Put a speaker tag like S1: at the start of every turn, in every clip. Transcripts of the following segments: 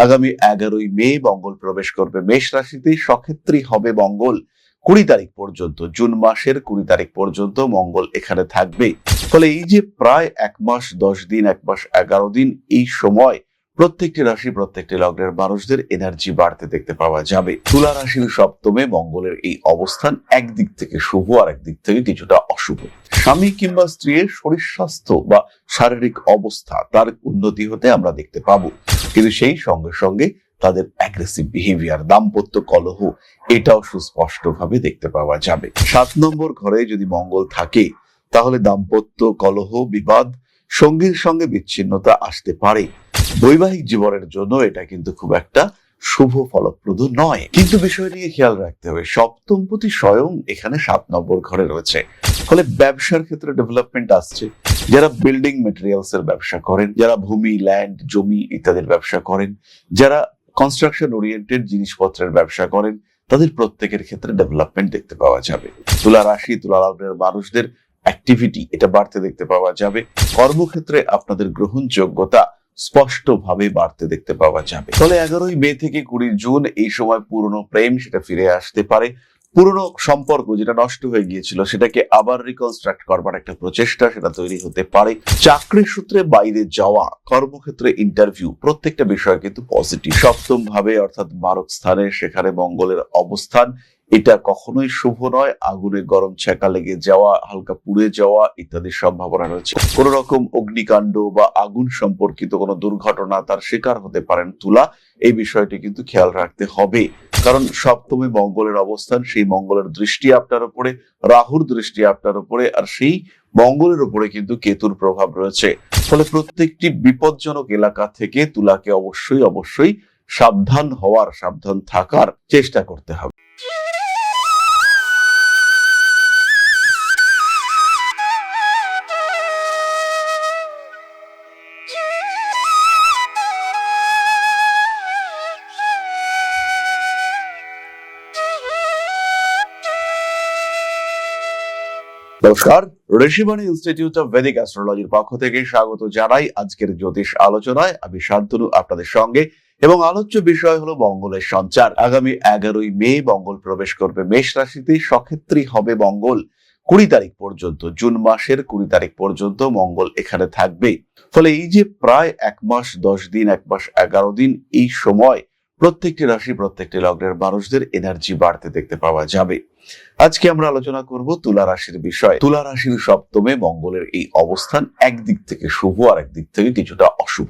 S1: আগামী 11ই মে মঙ্গল প্রবেশ করবে মেষ রাশিতে। সক্ষেত্রী হবে মঙ্গল 20 তারিখ পর্যন্ত, জুন মাসের 20 তারিখ পর্যন্ত মঙ্গল এখানে থাকবে। ফলে এই যে প্রায় 1 মাস 10 দিন, 1 মাস 11 দিন, এই সময় প্রত্যেকটি রাশি, প্রত্যেকটি লগ্নের মানুষদের এনার্জি বাড়তে দেখতে পাওয়া যাবে। তুলা রাশির সপ্তমে মঙ্গলের এই অবস্থান একদিক থেকে শুভ, আর একদিক থেকে কিছুটা অশুভ। স্বামী কিংবা স্ত্রীর শরীর স্বাস্থ্য বা শারীরিক অবস্থা তার উন্নতি হতে আমরা দেখতে পাবো, কিন্তু সেই সঙ্গে সঙ্গে তাদের অ্যাগ্রেসিভ বিহেভিয়ার, দাম্পত্য কলহ, এটাও সুস্পষ্টভাবে দেখতে পাওয়া যাবে। 7 নম্বর ঘরে যদি মঙ্গল থাকে তাহলে দাম্পত্য কলহ, বিবাদ, সঙ্গীর সঙ্গে বিচ্ছিন্নতা আসতে পারে। বৈবাহিক জীবনের জন্য এটা কিন্তু খুব একটা শুভ ফলপ্রদ নয়। কিন্তু বিষয় নিয়ে খেয়াল রাখতে হবে, সপ্তমপতি স্বয়ং এখানে 7 নম্বর ঘরে রয়েছে। ফলে ব্যবসার ক্ষেত্রে ডেভেলপমেন্ট আসছে। যারা বিল্ডিং মেটেরিয়ালস এর ব্যবসা করেন, যারা ভূমি, ল্যান্ড, জমি ইত্যাদির ব্যবসা করেন, যারা কনস্ট্রাকশন ওরিয়েন্টেড জিনিসপত্রের ব্যবসা করেন, তাদের প্রত্যেকের ক্ষেত্রে ডেভেলপমেন্ট দেখতে পাওয়া যাবে। তুলা রাশি, তুলা লগ্নের মানুষদের অ্যাক্টিভিটি এটা বাড়তে দেখতে পাওয়া যাবে। কর্মক্ষেত্রে আপনাদের গ্রহণযোগ্যতা স্পষ্টভাবে বাড়তে দেখতে পাওয়া যাবে। ফলে 11ই মে থেকে 20 জুন এই সময় পুরনো প্রেম সেটা ফিরে আসতে পারে। পুরনো সম্পর্ক যেটা নষ্ট হয়ে গিয়েছিল সেটাকে আবার রিকনস্ট্রাক্ট করবার একটা প্রচেষ্টা সেটা তৈরি হতে পারে। চাকরির সূত্রে বাইরে যাওয়া, কর্মক্ষেত্রে ইন্টারভিউ, প্রত্যেকটা বিষয় কিন্তু পজিটিভ। সপ্তম ভাবে অর্থাৎ মারক স্থানে সেখানে মঙ্গলের অবস্থান, এটা কখনোই শুভ নয়। আগুনে গরম ছ্যাঁকা লেগে যাওয়া, হালকা পুড়ে যাওয়া ইত্যাদির সম্ভাবনা রয়েছে। কোন রকম অগ্নিকাণ্ড বা আগুন সম্পর্কিত কোনো দুর্ঘটনা তার শিকার হতে পারেন তুলা। এই বিষয়টি কিন্তু খেয়াল রাখতে হবে, কারণ সপ্তমে মঙ্গলের অবস্থান, সেই মঙ্গলের দৃষ্টি আপনার উপরে, রাহুর দৃষ্টি আপনার উপরে, আর সেই মঙ্গলের উপরে কিন্তু কেতুর প্রভাব রয়েছে। ফলে প্রত্যেকটি বিপজ্জনক এলাকা থেকে তুলাকে অবশ্যই সাবধান হওয়ার, সাবধান থাকার চেষ্টা করতে হবে। নমস্কার, ঋষিবাণী ইনস্টিটিউট অফ ভেদিক অ্যাস্ট্রোলজির পক্ষ থেকে স্বাগত জানাই আজকের জ্যোতিষ আলোচনায়। আমি শান্তনু আপনাদের সঙ্গে, এবং আলোচ্য বিষয় হলো মঙ্গলের সঞ্চার। আগামী 11ই মে মঙ্গল প্রবেশ করবে মেষ রাশিতে। সক্ষেত্রী হবে মঙ্গল 20 তারিখ পর্যন্ত, জুন মাসের 20 তারিখ পর্যন্ত মঙ্গল এখানে থাকবে। ফলে এই যে প্রায় 1 মাস 10 দিন, 1 মাস 11 দিন, এই সময় প্রত্যেকটি রাশি, প্রত্যেকটি লগ্নের মানুষদের এনার্জি বাড়তে দেখতে পাওয়া যাবে। আজকে আমরা আলোচনা করব তুলা রাশির বিষয়। তুলা রাশির সপ্তমে মঙ্গলের এই অবস্থান একদিক থেকে শুভ, আর একদিক থেকে কিছুটা অশুভ।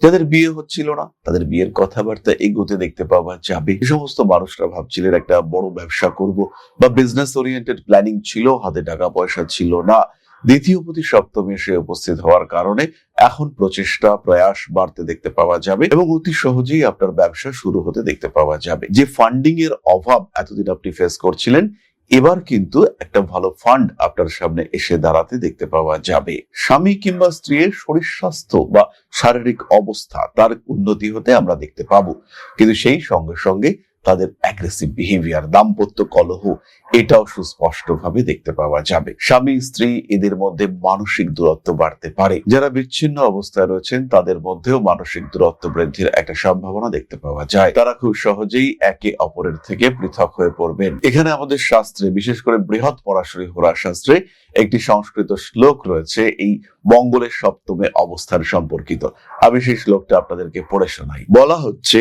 S1: যাদের বিয়ে হচ্ছিল না তাদের বিয়ের কথাবার্তা এগোতে দেখতে পাওয়া যাবে। যে সমস্ত মানুষরা ভাবছিলেন একটা বড় ব্যবসা করব বা বিজনেস ওরিয়েন্টেড প্ল্যানিং ছিল, হাতে টাকা পয়সা ছিল না, দ্বিতীয় পতি সপ্তমে এসে উপস্থিত হওয়ার কারণে এখন প্রচেষ্টা, প্রয়াস বাড়তে দেখতে পাওয়া যাবে, এবং অতি সহজেই আপনার ব্যবসা শুরু হতে দেখতে পাওয়া যাবে। যে ফান্ডিং এর অভাব এতদিন আপনি ফেস করছিলেন, এবার কিন্তু একটা ভালো ফান্ড আপনার সামনে এসে দাঁড়াতে দেখতে পাওয়া যাবে। স্বামী কিংবা স্ত্রীর শরীর স্বাস্থ্য বা শারীরিক অবস্থা তার উন্নতি হতে আমরা দেখতে পাবো, কিন্তু সেই সঙ্গে সঙ্গে তাদের অ্যাগ্রেসিভ বিহেভিয়ার, দাম্পত্য কলহ, এটাও সুস্পষ্টভাবে দেখতে পাওয়া যাবে। স্বামী স্ত্রী এদের মধ্যে মানসিক দূরত্ব বাড়তে পারে। যারা বিচ্ছিন্ন অবস্থায় রয়েছেন তাদের মধ্যেও মানসিক দূরত্ব বৃদ্ধির একটা সম্ভাবনা দেখতে পাওয়া যায়। তারা খুব সহজেই একে অপরের থেকে পৃথক হয়ে পড়বেন। এখানে আমাদের শাস্ত্রে, বিশেষ করে বৃহৎ পরাশরী হোরা শাস্ত্রে একটি সংস্কৃত শ্লোক রয়েছে এই মঙ্গলের সপ্তমে অবস্থান সম্পর্কিত। আমি সেই শ্লোকটা আপনাদেরকে পড়ে শোনাই। বলা হচ্ছে,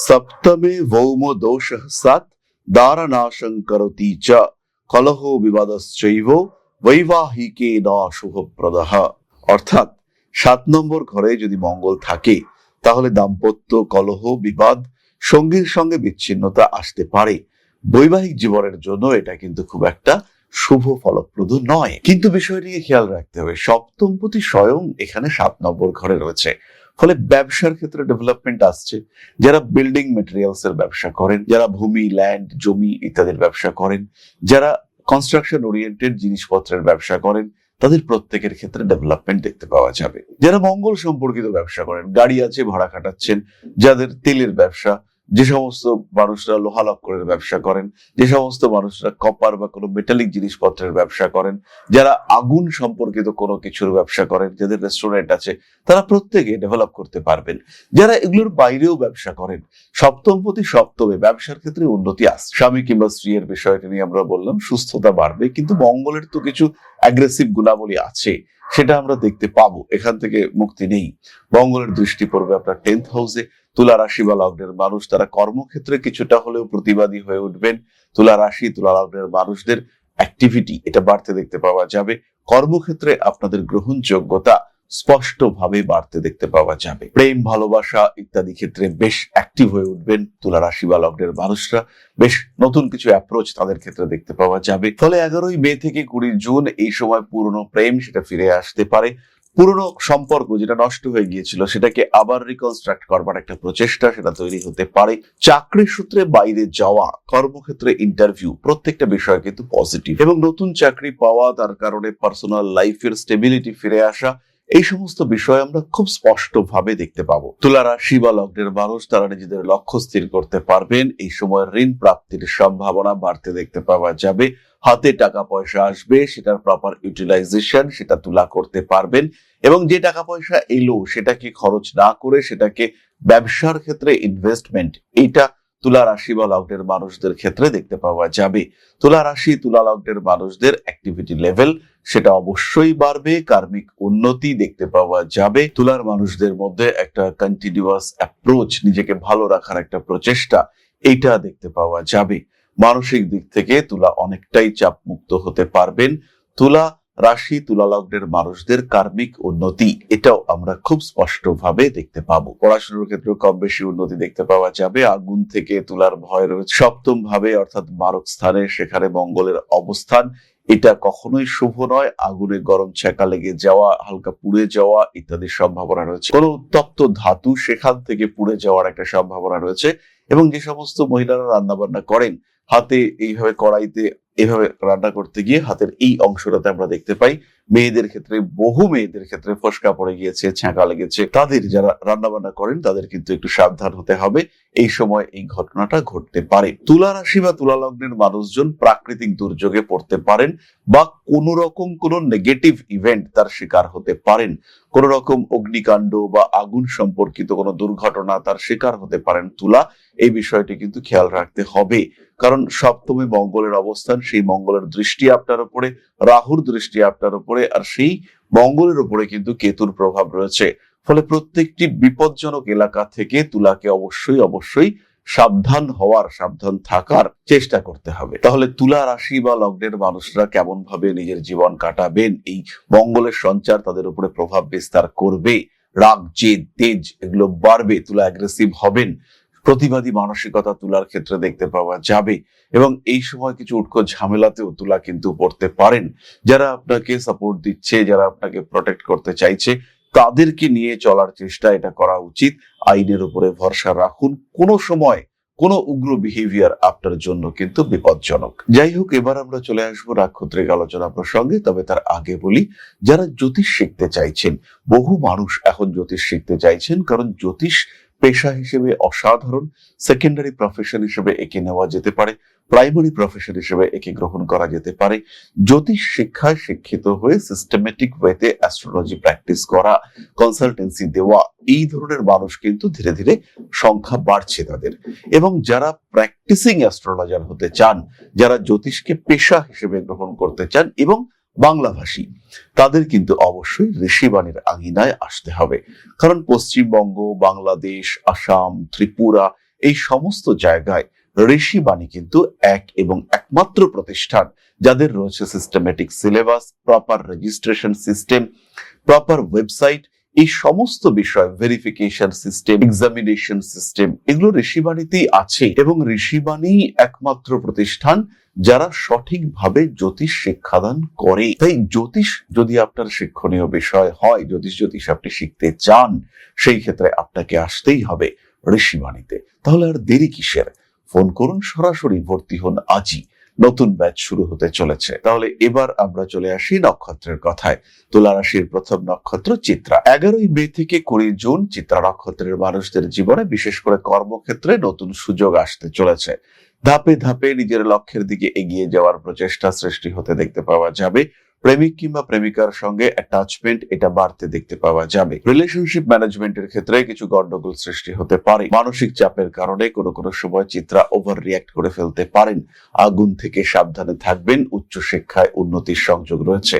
S1: সপ্তমে ভৌম দোষ সাত দারনাশং করতি চ কলহ বিবাদশ্চৈব বৈবাহিকে না শুভপ্রদঃ। অর্থাৎ 7 নম্বর ঘরে যদি মঙ্গল থাকে তাহলে দাম্পত্য কলহ, বিবাদ, সঙ্গীর সঙ্গে বিচ্ছিন্নতা আসতে পারে। বৈবাহিক জীবনের জন্য এটা কিন্তু খুব একটা শুভ ফলপ্রদ নয়। কিন্তু বিষয় নিয়ে খেয়াল রাখতে হবে, সপ্তমপতি স্বয়ং এখানে 7 নম্বর ঘরে রয়েছে। ফলে ব্যবসার ক্ষেত্রে ডেভেলপমেন্ট আসছে। যারা বিল্ডিং মেটেরিয়ালস এর ব্যবসা করেন, যারা ভূমি, ল্যান্ড, জমি ইত্যাদির ব্যবসা করেন, যারা কনস্ট্রাকশন ওরিয়েন্টেড জিনিসপত্রের ব্যবসা করেন, তাদের প্রত্যেকের ক্ষেত্রে ডেভেলপমেন্ট দেখতে পাওয়া যাবে। যারা মঙ্গল সম্পর্কিত ব্যবসা করেন, গাড়ি আছে ভাড়া খাটাচ্ছেন, যাদের তেলের ব্যবসা, যে সমস্ত মানুষরা লোহা লক্করের ব্যবসা করেন, যে সমস্ত মানুষরা কপার বা কোনো মেটালিক জিনিসপত্রের ব্যবসা করেন, যারা আগুন সম্পর্কিত কোনো কিছুর ব্যবসা করেন, যাদের রেস্টুরেন্ট আছে, তারা প্রত্যেকে ডেভেলপ করতে পারবেন। যারা এগুলোর বাইরেও ব্যবসা করেন, সপ্তমপতি সপ্তমে ব্যবসার ক্ষেত্রে উন্নতি আসছে। স্বামী কিংবা স্ত্রীর বিষয়টি নিয়ে আমরা বললাম, সুস্থতা বাড়বে, কিন্তু মঙ্গলের তো কিছু অ্যাগ্রেসিভ গুণাবলী আছে, সেটা আমরা দেখতে পাবো, এখান থেকে মুক্তি নেই। মঙ্গলের দৃষ্টি পড়বে আপনার 10th হাউসে। তুলা রাশি বা লগ্নের মানুষ তারা কর্মক্ষেত্রে কিছুটা হলেও প্রতিবাদী হয়ে উঠবেন। তুলা রাশি তুলা লগ্নের মানুষদের অ্যাক্টিভিটি এটা বাড়তে দেখতে পাওয়া যাবে। কর্মক্ষেত্রে আপনাদের গ্রহণযোগ্যতা স্পষ্টভাবে বাড়তে দেখতে পাওয়া যাবে। প্রেম, ভালোবাসা ইত্যাদি ক্ষেত্রে বেশ অ্যাক্টিভ হয়ে উঠবেন তুলা রাশি বা লগ্নের মানুষরা। বেশ নতুন কিছু অ্যাপ্রোচ তাদের ক্ষেত্রে দেখতে পাওয়া যাবে। ফলে 11ই মে থেকে 20 জুন এই সময় পুরনো প্রেম সেটা ফিরে আসতে পারে। পুরনো সম্পর্ক যেটা নষ্ট হয়ে গিয়েছিল সেটাকে আবার রিকনস্ট্রাক্ট করবার একটা প্রচেষ্টা সেটা তৈরি হতে পারে। চাকরির সূত্রে বাইরে যাওয়া, কর্মক্ষেত্রে ইন্টারভিউ, প্রত্যেকটা বিষয় কিন্তু পজিটিভ। এবং নতুন চাকরি পাওয়া, তার কারণে পার্সোনাল লাইফের স্টেবিলিটি ফিরে আসা, এই সমস্ত বিষয় আমরা খুব স্পষ্ট ভাবে দেখতে পাবো। তুলা রাশি বা লগ্নের মানুষ তারা নিজেদের লক্ষ্য স্থির করতে পারবেন। এই সময় ঋণ প্রাপ্তির সম্ভাবনা বাড়তে দেখতে পাওয়া যাবে। হাতে টাকা পয়সা আসবে, সেটার প্রপার ইউটিলাইজেশন সেটা তুলা করতে পারবেন। এবং যে টাকা পয়সা এলো সেটাকে খরচ না করে সেটাকে ব্যবসার ক্ষেত্রে ইনভেস্টমেন্ট, এইটা তুলা রাশি বা লগ্নের মানুষদের ক্ষেত্রে দেখতে পাওয়া যাবে। তুলা রাশি তুলা লগ্নের মানুষদের অ্যাক্টিভিটি লেভেল সেটা অবশ্যই বাড়বে, কার্মিক উন্নতি দেখতে পাওয়া যাবে। তুলার মানুষদের মধ্যে একটা কন্টিনিউয়াস অ্যাপ্রোচ, নিজেকে ভালো রাখার একটা প্রচেষ্টা, এইটা দেখতে পাওয়া যাবে। মানসিক দিক থেকে তুলা অনেকটাই চাপ মুক্ত হতে পারবেন। তুলা রাশি তুলা লগ্নের মানুষদের কার্মিক উন্নতি এটাও আমরা খুব স্পষ্টভাবে দেখতে পাবো। পড়াশোনার ক্ষেত্রে কম বেশি উন্নতি দেখতে পাওয়া যাবে। আগুন থেকে তুলার ভয় রয়েছে সপ্তম ভাবে, অর্থাৎ মারক স্থানে, সেখানে মঙ্গলের অবস্থান এটা কখনোই শুভ নয়। আগুনে গরম ছ্যাঁকা লেগে যাওয়া, হালকা পুড়ে যাওয়া ইত্যাদির সম্ভাবনা রয়েছে। কোনো উত্তপ্ত ধাতু সেখান থেকে পুড়ে যাওয়ার একটা সম্ভাবনা রয়েছে। এবং যে সমস্ত মহিলারা রান্না বান্না করেন, হাতে এইভাবে কড়াইতে এভাবে রান্না করতে গিয়ে হাতের এই অংশটাতে আমরা দেখতে পাই মেয়েদের ক্ষেত্রে, বহু মেয়েদের ক্ষেত্রে ফোসকা পড়ে গিয়েছে, ছ্যাঁকা লেগেছে। তাদের যারা রান্না বান্না করেন তাদের কিন্তু একটু সাবধান হতে হবে, এই সময় এই ঘটনাটা ঘটতে পারে। তুলা রাশি বা তুলা লগ্নের মানুষজন প্রাকৃতিক দুর্যোগে পড়তে পারেন বা কোন রকম কোন নেগেটিভ ইভেন্ট তার শিকার হতে পারেন। কোন রকম অগ্নিকাণ্ড বা আগুন সম্পর্কিত কোনো দুর্ঘটনা তার শিকার হতে পারেন তুলা। এই বিষয়টি কিন্তু খেয়াল রাখতে হবে, কারণ সপ্তমে মঙ্গলের অবস্থান, সেই মঙ্গলের দৃষ্টি আপনার উপরে, রাহুর দৃষ্টি আপনার উপরে, আর সেই মঙ্গলের উপরে কিন্তু কেতুর প্রভাব রয়েছে। ফলে প্রত্যেকটি বিপজ্জনক এলাকা থেকে তুলাকে অবশ্যই সাবধান হওয়ার, সাবধান থাকার চেষ্টা করতে হবে। তাহলে তুলা রাশি বা লগ্নের মানুষরা কেমন ভাবে নিজের জীবন কাটাবেন, এই মঙ্গলের সঞ্চার তাদের উপরে প্রভাব বিস্তার করবে। রাগ, জেদ, তেজ এগুলো বাড়বে, তুলা অ্যাগ্রেসিভ হবেন। প্রতিবাদী মানসিকতা তুলার ক্ষেত্রে দেখতে পাওয়া যাবে। এবং এই সময় কিছু উটকো ঝামেলাতেও তুলা কিন্তু পড়তে পারেন। যারা আপনাকে সাপোর্ট দিচ্ছে, যারা আপনাকে প্রোটেক্ট করতে চাইছে, তাদেরকে নিয়ে চলার চেষ্টা এটা করা উচিত। আইনের উপরে ভরসা রাখুন। কোনো সময় কোনো উগ্র বিহেভিয়ার আপনার জন্য কিন্তু বিপজ্জনক। যাই হোক, এবার আমরা চলে আসবো নাক্ষত্রিক আলোচনা প্রসঙ্গে। তবে তার আগে বলি, যারা জ্যোতিষ শিখতে চাইছেন, বহু মানুষ এখন জ্যোতিষ শিখতে চাইছেন, কারণ জ্যোতিষ পেশা হিসেবে অসাধারণ। সেকেন্ডারি প্রফেশন হিসেবে একে নেওয়া যেতে পারে, প্রাইমারি প্রফেশন হিসেবে একে গ্রহণ করা যেতে পারে। জ্যোতিষ শিক্ষায় শিক্ষিত হয়ে সিস্টেমেটিক ওয়েতে অ্যাস্ট্রোলজি প্র্যাকটিস করা, কনসালটেন্সি দেওয়া, এই ধরনের মানুষ কিন্তু ধীরে ধীরে সংখ্যা বাড়ছে তাদের। এবং যারা প্র্যাকটিসিং অ্যাস্ট্রোলজার হতে চান, যারা জ্যোতিষকে পেশা হিসেবে গ্রহণ করতে চান এবং বাংলাভাষী, তাদের কিন্তু অবশ্যই ঋষিবাণীর আঙিনায় আসতে হবে। কারণ পশ্চিমবঙ্গ, বাংলাদেশ, আসাম, ত্রিপুরা, এই সমস্ত জায়গায় ঋষিবাণী কিন্তু এক এবং একমাত্র প্রতিষ্ঠান যাদের রয়েছে systematic syllabus, proper registration system, proper website, এই সমস্ত বিষয়, ভেরিফিকেশন সিস্টেম, এক্সামিনেশন সিস্টেম, এগুলো ঋষিবাণীতেই আছে। এবং ঋষিবাণী একমাত্র প্রতিষ্ঠান যারা সঠিকভাবে জ্যোতিষ শিক্ষাদান করে। তাই জ্যোতিষ যদি আপনার শিক্ষণীয় বিষয় হয়, জ্যোতিষ আপনি শিখতে চান, সেই ক্ষেত্রে আপনাকে আসতেই হবে ঋষিবাণীতে। তাহলে আর দেরি কিসের? ফোন করুন, সরাসরি ভর্তি হন আজই নতুন ব্যাচ শুরু হতে চলেছে। তাহলে এবার আমরা চলে আসি নক্ষত্রের কথায়। তুলা রাশির প্রথম নক্ষত্র চিত্রা। 11ই মে থেকে 20 জুন চিত্রা নক্ষত্রের মানুষদের জীবনে বিশেষ করে কর্মক্ষেত্রে নতুন সুযোগ আসতে চলেছে। ধাপে ধাপে নিজের লক্ষ্যের দিকে এগিয়ে যাওয়ার প্রচেষ্টা সৃষ্টি হতে দেখতে পাওয়া যাবে। প্রেমিক কিংবা প্রেমিকার সঙ্গে অ্যাটাচমেন্ট এটা বাড়তে দেখতে পাওয়া যাবে। রিলেশনশিপ ম্যানেজমেন্টের ক্ষেত্রে কিছু গন্ডগোল সৃষ্টি হতে পারে। মানসিক চাপের কারণে কোনো সময় চিত্রা ওভার রিয়াক্ট করে ফেলতে পারেন। আগুন থেকে সাবধানে থাকবেন। উচ্চশিক্ষায় উন্নতির সংযোগ রয়েছে।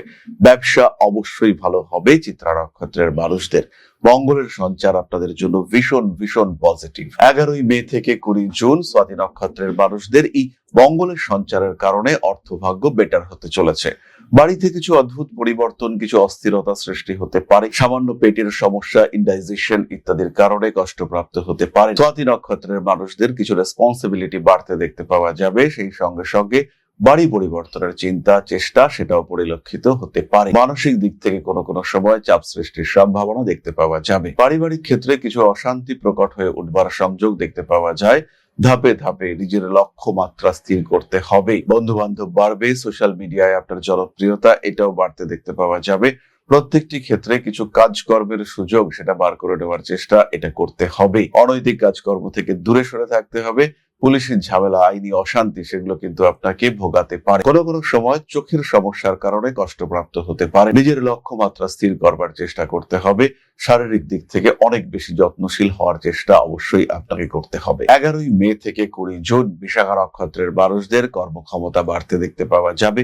S1: ব্যবসা অবশ্যই ভালো হবে চিত্রা নক্ষত্রের মানুষদের। মঙ্গলের সঞ্চার আপনাদের জন্য ভীষণ ভীষণ পজিটিভ। 11ই মে থেকে 20 জুন স্বাতি নক্ষত্রের মানুষদের এই মঙ্গলের সঞ্চারের কারণে অর্থভাগ্য বেটার হতে চলেছে। বাড়িতে কিছু অদ্ভুত পরিবর্তন, কিছু অস্থিরতা সৃষ্টি হতে পারে। সামান্য পেটের সমস্যা, ইনডাইজেশন ইত্যাদির কারণে কষ্টপ্রাপ্ত হতে পারে। স্বাতি নক্ষত্রের মানুষদের কিছু রেসপন্সিবিলিটি বাড়তে দেখতে পাওয়া যাবে। সেই সঙ্গে সঙ্গে বাড়ি পরিবর্তনের চিন্তা চেষ্টা সেটাও পরিলক্ষিত হতে পারে। মানসিক দিক থেকে কোনো সময় চাপ সৃষ্টির সম্ভাবনা দেখতে পাওয়া যাবে। পারিবারিক ক্ষেত্রে কিছু অশান্তি প্রকট হয়ে উঠবার সংযোগ দেখতে পাওয়া যায়। ধাপে ধাপে নিজের লক্ষ্যমাত্রা স্থির করতে হবে। বন্ধু বান্ধব বাড়বে। সোশ্যাল মিডিয়ায় আপনার জনপ্রিয়তা এটাও বাড়তে দেখতে পাওয়া যাবে। প্রত্যেকটি ক্ষেত্রে কিছু কাজকর্মের সুযোগ সেটা বার করে নেওয়ার চেষ্টা এটা করতে হবে। অনৈতিক কাজকর্ম থেকে দূরে সরে থাকতে হবে। পুলিশের ঝামেলা, আইনি অশান্তি সেগুলো কিন্তু আপনাকে ভোগাতে পারে। কোনো সময় চোখের সমস্যার কারণে কষ্টপ্রাপ্ত হতে পারে। নিজের লক্ষ্যমাত্রা স্থির করবার চেষ্টা করতে হবে। শারীরিক দিক থেকে অনেক বেশি যত্নশীল হওয়ার চেষ্টা অবশ্যই আপনাকে করতে হবে। 11ই মে থেকে 20 জুন বিশাখা নক্ষত্রের মানুষদের কর্মক্ষমতা বাড়তে দেখতে পাওয়া যাবে।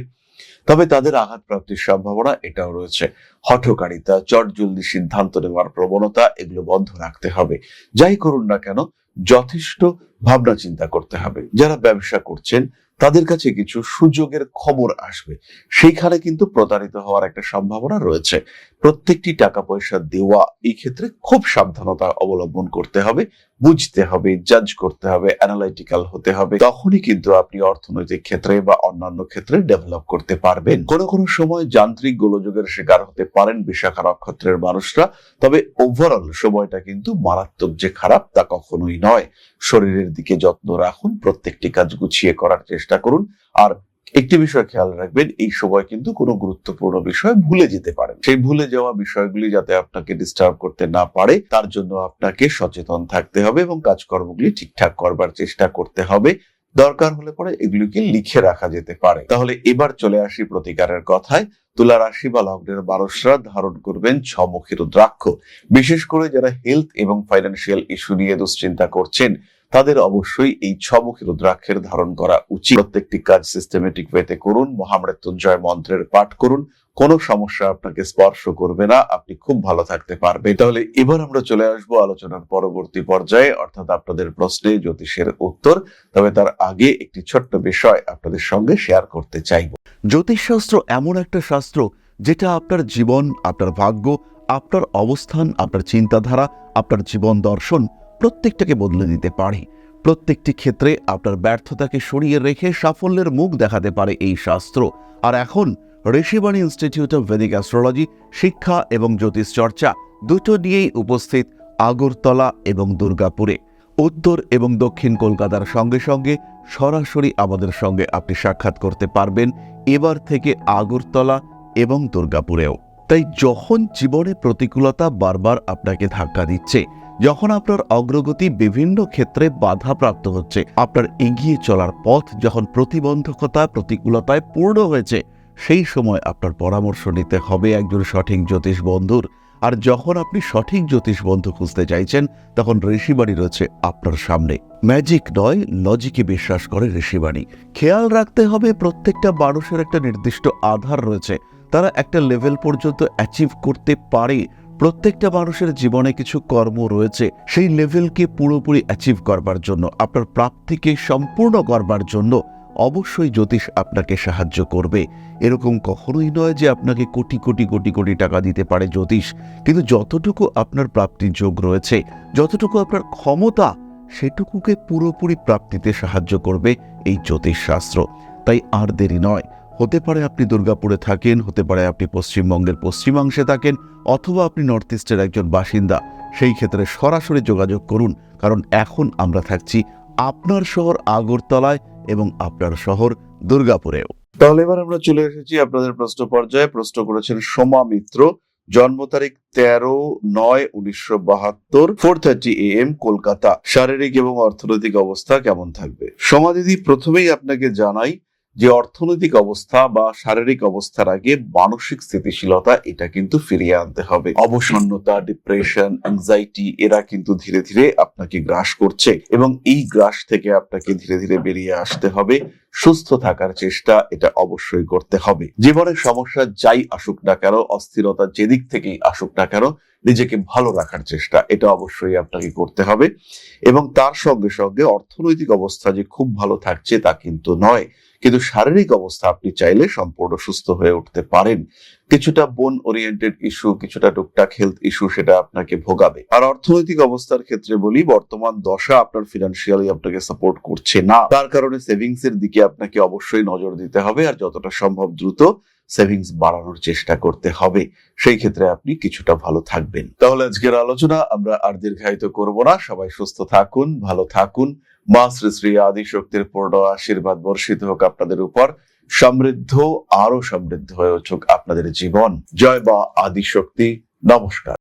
S1: তবে তাদের আঘাত প্রাপ্তির সম্ভাবনা এটাও রয়েছে। হঠকারিতা, চটজলদি সিদ্ধান্ত নেওয়ার প্রবণতা এগুলো বন্ধ রাখতে হবে। যাই করুন না কেন যথেষ্ট ভাবনা চিন্তা করতে হবে। যারা ব্যবসা করছেন তাদের কাছে কিছু সুযোগের খবর আসবে। সেইখানে কিন্তু প্রতারিত হওয়ার একটা সম্ভাবনা রয়েছে। প্রত্যেকটি টাকা পয়সা দেওয়া এই ক্ষেত্রে খুব সাবধানতা অবলম্বন করতে হবে, বুঝতে হবে, জাজ করতে হবে, অ্যানালাইটিক্যাল হতে হবে। তখনই কিন্তু আপনি অর্থনৈতিক ক্ষেত্রে বা অন্যান্য ক্ষেত্রে ডেভেলপ করতে পারবেন। কোনো সময় যান্ত্রিক গোলযোগের শিকার হতে পারেন বিশাখা নক্ষত্রের মানুষরা। তবে ওভারঅল সময়টা কিন্তু মারাত্মক যে খারাপ তা কখনোই নয়। শরীরের দিকে যত্ন রাখুন, প্রত্যেকটি কাজ গুছিয়ে করার চেষ্টা করুন। আর একটি বিষয় খেয়াল রাখবেন, এই সময় কিন্তু কোনো গুরুত্বপূর্ণ বিষয় ভুলে যেতে পারেন। সেই ভুলে যাওয়া বিষয়গুলি যাতে আপনাকে ডিস্টার্ব করতে না পারে তার জন্য আপনাকে সচেতন থাকতে হবে এবং কাজকর্মগুলি ঠিকঠাক করবার চেষ্টা করতে হবে। দরকার হলে পরে এগুলিকে লিখে রাখা যেতে পারে। তাহলে এবার চলে আসি প্রতিকারের কথায়। তুলা রাশি বা লগ্নের মানুষরা ধারণ করবেন 6 মুখী রুদ্রাক্ষ। বিশেষ করে যারা হেলথ এবং ফাইন্যান্সিয়াল ইস্যু নিয়ে দুশ্চিন্তা করছেন তাদের অবশ্যই এই 6 মুখী রুদ্রাক্ষের ধারণ করা উচিত। প্রত্যেকটি কাজ সিস্টেমেটিক ওয়েতে করুন। মহামৃত্যুঞ্জয় মন্ত্রের পাঠ করুন। কোনো সমস্যা আপনাকে স্পর্শ করবে না, আপনি খুব ভালো থাকতে পারবেন। তাহলে এবার আমরা চলে আসবো আলোচনার পরবর্তী পর্যায়ে, অর্থাৎ আপনাদের প্রশ্নে জ্যোতিষের উত্তর। তবে তার আগে একটি ছোট্ট বিষয় আপনাদের সঙ্গে শেয়ার করতে চাইব। জ্যোতিষশাস্ত্র এমন একটা শাস্ত্র যেটা আপনার জীবন, আপনার ভাগ্য, আপনার অবস্থান, আপনার চিন্তাধারা, আপনার জীবন দর্শন প্রত্যেকটাকে বদলে দিতে পারে। প্রত্যেকটি ক্ষেত্রে আপনার ব্যর্থতাকে সরিয়ে রেখে সাফল্যের মুখ দেখাতে পারে এই শাস্ত্র। আর এখন Rishibani institute of Vedic astrology শিক্ষা এবং জ্যোতিষ চর্চা দুটো নিয়েই উপস্থিত আগরতলা এবং দুর্গাপুরে। উত্তর এবং দক্ষিণ কলকাতার সঙ্গে সঙ্গে সরাসরি আমাদের সঙ্গে আপনি সাক্ষাৎ করতে পারবেন এবার থেকে আগরতলা এবং দুর্গাপুরেও। তাই যখন জীবনে প্রতিকূলতা বারবার আপনাকে ধাক্কা দিচ্ছে, যখন আপনার অগ্রগতি বিভিন্ন ক্ষেত্রে বাধাপ্রাপ্ত হচ্ছে, আপনার এগিয়ে চলার পথ যখন প্রতিবন্ধকতা প্রতিকূলতায় পূর্ণ হয়েছে, সেই সময় আপনার পরামর্শ নিতে হবে একজন সঠিক জ্যোতিষ বন্ধুর। আর যখন আপনি সঠিক জ্যোতিষ বন্ধু খুঁজতে চাইছেন তখন ঋষিবাণী রয়েছে আপনার সামনে। ম্যাজিক নয়, লজিকে বিশ্বাস করে ঋষিবাণী। খেয়াল রাখতে হবে প্রত্যেকটা মানুষের একটা নির্দিষ্ট আধার রয়েছে, তারা একটা লেভেল পর্যন্ত অ্যাচিভ করতে পারে। প্রত্যেকটা মানুষের জীবনে কিছু কর্ম রয়েছে, সেই লেভেলকে পুরোপুরি অ্যাচিভ করবার জন্য, আপনার প্রাপ্তিকে সম্পূর্ণ করবার জন্য অবশ্যই জ্যোতিষ আপনাকে সাহায্য করবে। এরকম কখনোই নয় যে আপনাকে কোটি কোটি কোটি কোটি টাকা দিতে পারে জ্যোতিষ, কিন্তু যতটুকু আপনার প্রাপ্তির যোগ রয়েছে, যতটুকু আপনার ক্ষমতা, সেটুকুকে পুরোপুরি প্রাপ্তিতে সাহায্য করবে এই জ্যোতিষ শাস্ত্র। তাই আর দেরি নয়। হতে পারে আপনি দুর্গাপুরে থাকেন, হতে পারে আপনি পশ্চিমবঙ্গের পশ্চিমাংশে থাকেন, অথবা আপনি নর্থ ইস্টের একজন বাসিন্দা। সেই ক্ষেত্রে সরাসরি যোগাযোগ করুন, কারণ এখন আমরা থাকছি আপনার শহর আগরতলায় এবং আপনার শহর দুর্গাপুরেও। তাহলে এবার আমরা চলে এসেছি আপনাদের প্রশ্ন পর্যায়ে। প্রশ্ন করেছেন সোমা মিত্র, জন্ম তারিখ 13/9/1972, 4:30 AM, কলকাতা। শারীরিক এবং অর্থনৈতিক অবস্থা কেমন থাকবে? সোমা দিদি, প্রথমেই আপনাকে জানাই যে অর্থনৈতিক অবস্থা বা শারীরিক অবস্থার আগে মানসিক স্থিতিশীলতা এটা কিন্তু ফিরিয়ে আনতে হবে। অবসন্নতা, ডিপ্রেশন, অ্যাংজাইটি এরা কিন্তু ধীরে ধীরে আপনাকে গ্রাস করছে এবং এই গ্রাস থেকে আপনাকে ধীরে ধীরে বেরিয়ে আসতে হবে। সুস্থ থাকার চেষ্টা এটা অবশ্যই করতে হবে। জীবনের সমস্যা যাই আসুক না কেন, অস্থিরতা যেদিক থেকেই আসুক না কেন, নিজেকে ভালো রাখার চেষ্টা এটা অবশ্যই আপনাকে করতে হবে। এবং তার সঙ্গে সঙ্গে অর্থনৈতিক অবস্থা যে খুব ভালো থাকছে তা কিন্তু নয়, কিন্তু শারীরিক অবস্থা আপনি চাইলে সম্পূর্ণ সুস্থ হয়ে উঠতে পারেন। কিছুটা বোন ওরিয়েন্টেড ইস্যু, কিছুটা টুকটাক হেলথ ইস্যু সেটা আপনাকে ভোগাবে। আর অর্থনৈতিক অবস্থার ক্ষেত্রে বলি, বর্তমান দশা আপনার ফিনান্সিয়ালি আপনাকে সাপোর্ট করছে না, তার কারণে সেভিংস এর দিকে আপনাকে অবশ্যই নজর দিতে হবে আর যতটা সম্ভব দ্রুত সেভিংস বাড়ানোর চেষ্টা করতে হবে। সেই ক্ষেত্রে আপনি কিছুটা ভালো থাকবেন। তাহলে আজকের আলোচনা আমরা আর দীর্ঘায়িত করব না। সবাই সুস্থ থাকুন, ভালো থাকুন। মা শ্রী শ্রী আদিশক্তির পূর্ণ আশীর্বাদ বর্ষিত হোক আপনাদের উপর। সমৃদ্ধ, আরো সমৃদ্ধ হয়ে উঠুক আপনাদের জীবন। জয় মা আদিশক্তি। নমস্কার।